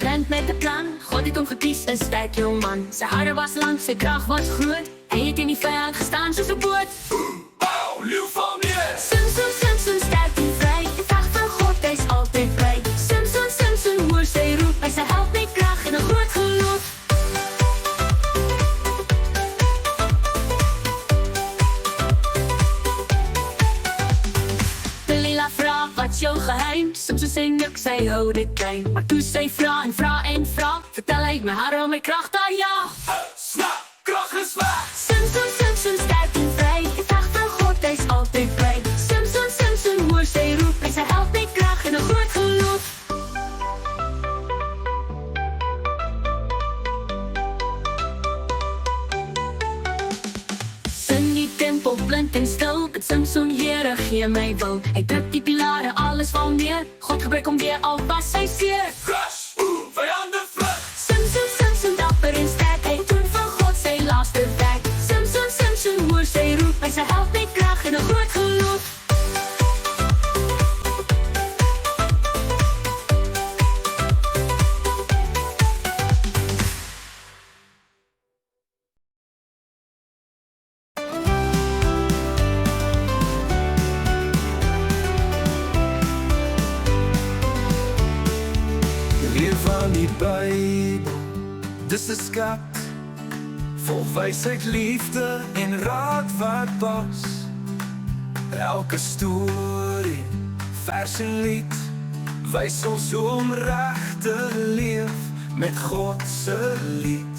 rent met de plan. God het hom gekies, 'n sterk jong man. Sy hare was lang, sy krag was groot. Hy het in die vyand gestaan soos 'n boot. Bouw, leeuw van meer. Samson, Samson, sterk en vry. Die krag van God, hy's altyd vry. Samson, Samson, hoor sy roep. Hy sy help met krag en 'n groot geloof. Delila vra, wat is jou geheim? Samson sê niks, sy hou dit klein. Maar toe sy vra en vra en vra, vertel hy my hare om my krag daar ja. Snap, krag is weg. Samson, Samson, sterk en vry. Die krag van God, hy's altyd vry. Samson, Samson, hoor sy roep. Hy sy help met krag en 'n groot geloof. In die tempel blind en stil, bid Samson, Here, gee my wil. Hy druk die pilare, alles val neer. God gebruik hom weer, al was sy seer. Crash, vijanden vlug. Samson, Samson, dapper en sterk. Hy doen van God sy laaste werk. Samson, Samson, hoor sy roep. Hy sy help met krag en 'n groot geloof. Leer van die Bybel, dis 'n skat vol wysheid, liefde en raad wat pas. Elke storie, vers en lied wys ons hoe om reg te leef met God se lied.